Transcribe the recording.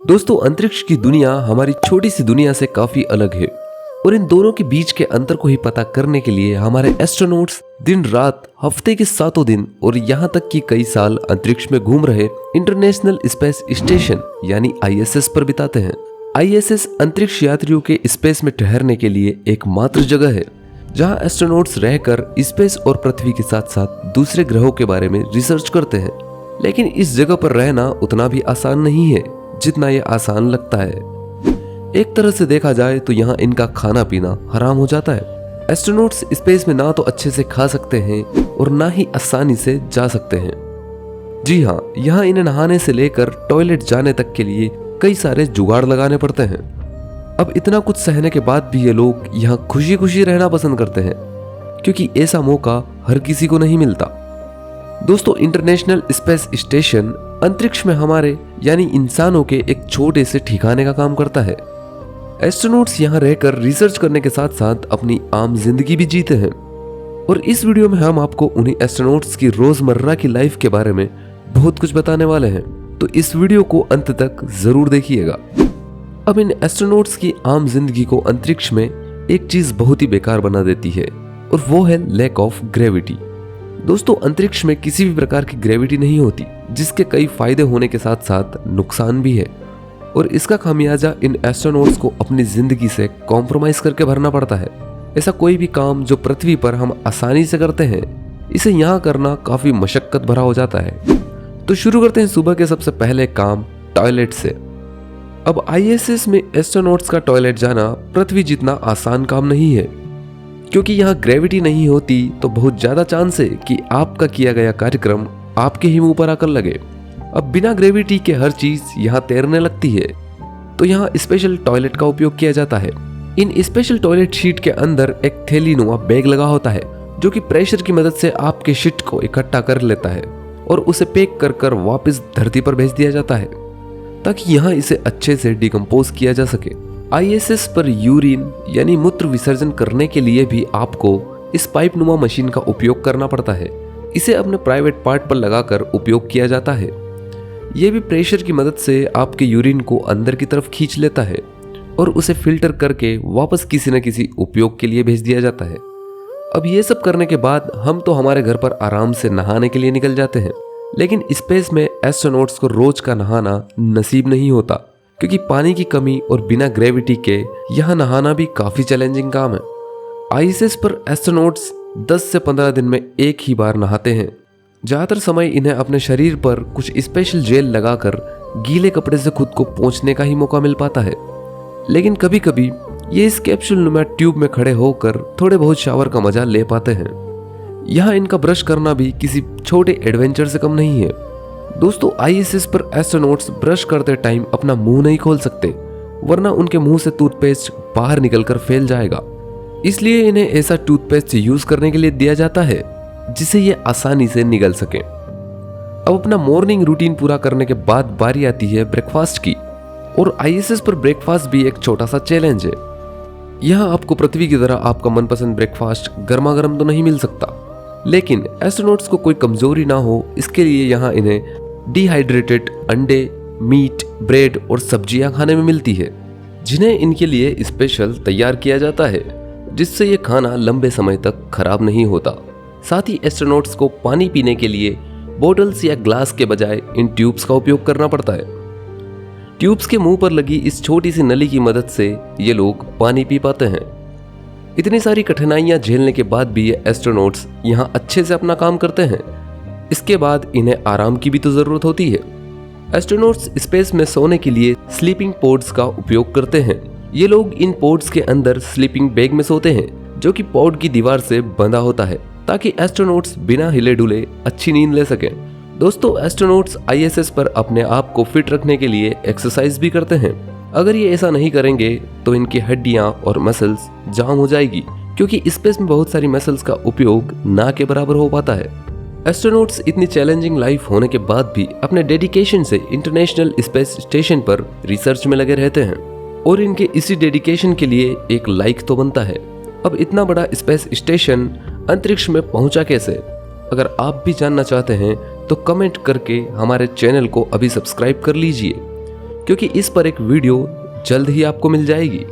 दोस्तों, अंतरिक्ष की दुनिया हमारी छोटी सी दुनिया से काफी अलग है और इन दोनों के बीच के अंतर को ही पता करने के लिए हमारे एस्ट्रोनॉट्स दिन रात, हफ्ते के 7 दिन और यहाँ तक कि कई साल अंतरिक्ष में घूम रहे इंटरनेशनल स्पेस स्टेशन यानी ISS पर बिताते हैं। ISS अंतरिक्ष यात्रियों के स्पेस में ठहरने के लिए एकमात्र जगह है जहाँ एस्ट्रोनॉट्स रहकर स्पेस और पृथ्वी के साथ साथ दूसरे ग्रहों के बारे में रिसर्च करते हैं। लेकिन इस जगह पर रहना उतना भी आसान नहीं है जितना ये आसान लगता है। एक तरह से देखा जाए तो यहाँ इनका खाना पीना हराम हो जाता है। एस्ट्रोनॉट्स स्पेस में ना तो अच्छे से खा सकते हैं और ना ही आसानी से जा सकते हैं। जी हाँ, यहाँ इन्हें नहाने से लेकर टॉयलेट जाने तक के लिए कई सारे जुगाड़ लगाने पड़ते हैं। अब इतना कुछ सहने के बाद भी ये लोग यहाँ खुशी खुशी रहना पसंद करते हैं क्योंकि ऐसा मौका हर किसी को नहीं मिलता। दोस्तों, इंटरनेशनल स्पेस स्टेशन अंतरिक्ष में हमारे यानी इंसानों के एक छोटे से ठिकाने का काम करता है। एस्ट्रोनॉट्स यहाँ रहकर रिसर्च करने के साथ साथ अपनी आम जिंदगी भी जीते हैं और इस वीडियो में हम आपको उन्हीं एस्ट्रोनॉट्स की रोजमर्रा की लाइफ के बारे में बहुत कुछ बताने वाले हैं, तो इस वीडियो को अंत तक जरूर देखिएगा। अब इन एस्ट्रोनॉट्स की आम जिंदगी को अंतरिक्ष में एक चीज बहुत ही बेकार बना देती है और वो है लैक ऑफ ग्रेविटी। दोस्तों, अंतरिक्ष में किसी भी प्रकार की ग्रेविटी नहीं होती, जिसके कई फायदे होने के साथ साथ नुकसान भी है और इसका खामियाजा इन एस्ट्रोनॉट्स को अपनी जिंदगी से कॉम्प्रोमाइज करके भरना पड़ता है। ऐसा कोई भी काम जो पृथ्वी पर हम आसानी से करते हैं, इसे यहाँ करना काफी मशक्कत भरा हो जाता है। तो शुरू करते हैं सुबह के सबसे पहले काम, टॉयलेट से। अब ISS में एस्ट्रोनॉट्स का टॉयलेट जाना पृथ्वी जितना आसान काम नहीं है क्योंकि यहाँ ग्रेविटी नहीं होती तो बहुत ज्यादा चांस है कि आपका किया गया कार्यक्रम आपके ही मुंह पर आकर लगे। अब बिना ग्रेविटी के हर चीज यहाँ तैरने लगती है, तो यहाँ स्पेशल टॉयलेट का उपयोग किया जाता है। इन स्पेशल टॉयलेट शीट के अंदर एक थैलीनुमा बैग लगा होता है जो कि प्रेशर की मदद से आपके शिट को इकट्ठा कर लेता है और उसे पैक कर वापस धरती पर भेज दिया जाता है ताकि यहाँ इसे अच्छे से डिकम्पोज किया जा सके। ISS पर यूरिन यानी मूत्र विसर्जन करने के लिए भी आपको इस पाइप नुमा मशीन का उपयोग करना पड़ता है। इसे अपने प्राइवेट पार्ट पर लगाकर उपयोग किया जाता है। यह भी प्रेशर की मदद से आपके यूरिन को अंदर की तरफ खींच लेता है और उसे फिल्टर करके वापस किसी न किसी उपयोग के लिए भेज दिया जाता है। अब ये सब करने के बाद हम तो हमारे घर पर आराम से नहाने के लिए निकल जाते हैं, लेकिन स्पेस में एस्ट्रोनॉट्स को रोज का नहाना नसीब नहीं होता क्योंकि पानी की कमी और बिना ग्रेविटी के यहाँ नहाना भी काफी चैलेंजिंग काम है। ISS पर एस्ट्रोनॉट्स 10 से 15 दिन में एक ही बार नहाते हैं। ज्यादातर समय इन्हें अपने शरीर पर कुछ स्पेशल जेल लगाकर गीले कपड़े से खुद को पोंछने का ही मौका मिल पाता है, लेकिन कभी कभी ये इस कैप्सूल नुमा ट्यूब में खड़े होकर थोड़े बहुत शावर का मजा ले पाते हैं। यहाँ इनका ब्रश करना भी किसी छोटे एडवेंचर से कम नहीं है। दोस्तों, ISS पर एस्ट्रोनॉट्स ब्रश करते टाइम अपना मुंह नहीं खोल सकते, वरना उनके मुंह से टूथपेस्ट बाहर निकलकर फैल जाएगा। इसलिए इन्हें ऐसा टूथपेस्ट यूज करने के लिए दिया जाता है जिसे ये आसानी से निगल सके। अब अपना मॉर्निंग रूटीन पूरा करने के बाद बारी आती है ब्रेकफास्ट की, और ISS पर ब्रेकफास्ट भी एक छोटा सा चैलेंज है। यहाँ आपको पृथ्वी की तरह आपका मनपसंद ब्रेकफास्ट गर्मा गर्म तो नहीं मिल सकता, लेकिन एस्ट्रोनॉट्स को कोई कमजोरी ना हो इसके लिए यहाँ इन्हें डिहाइड्रेटेड अंडे, मीट, ब्रेड और सब्जियां खाने में मिलती है जिन्हें इनके लिए स्पेशल तैयार किया जाता है, जिससे ये खाना लंबे समय तक खराब नहीं होता। साथ ही एस्ट्रोनॉट्स को पानी पीने के लिए बोतल्स या ग्लास के बजाय इन ट्यूब्स का उपयोग करना पड़ता है। ट्यूब्स के मुंह पर लगी इस छोटी सी नली की मदद से ये लोग पानी पी पाते हैं। इतनी सारी कठिनाइयां झेलने के बाद भी ये एस्ट्रोनॉट्स यहाँ अच्छे से अपना काम करते हैं। इसके बाद इन्हें आराम की भी तो जरूरत होती है। एस्ट्रोनॉट्स स्पेस में सोने के लिए स्लीपिंग पोड्स का उपयोग करते हैं। ये लोग इन पोड्स के अंदर स्लीपिंग बैग में सोते हैं जो कि पॉड की दीवार से बंधा होता है ताकि एस्ट्रोनॉट्स बिना हिले डुले अच्छी नींद ले सकें। दोस्तों, एस्ट्रोनॉट्स ISS पर अपने आप को फिट रखने के लिए एक्सरसाइज भी करते हैं। अगर ये ऐसा नहीं करेंगे तो इनकी हड्डियां और मसल्स जाम हो जाएगी क्योंकि स्पेस में बहुत सारी मसल्स का उपयोग ना के बराबर हो पाता है। एस्ट्रोनॉट्स इतनी चैलेंजिंग लाइफ होने के बाद भी अपने डेडिकेशन से इंटरनेशनल स्पेस स्टेशन पर रिसर्च में लगे रहते हैं और इनके इसी डेडिकेशन के लिए एक लाइक तो बनता है। अब इतना बड़ा स्पेस स्टेशन अंतरिक्ष में पहुंचा कैसे? अगर आप भी जानना चाहते हैं तो कमेंट करके हमारे चैनल को अभी सब्सक्राइब कर लीजिए क्योंकि इस पर एक वीडियो जल्द ही आपको मिल जाएगी।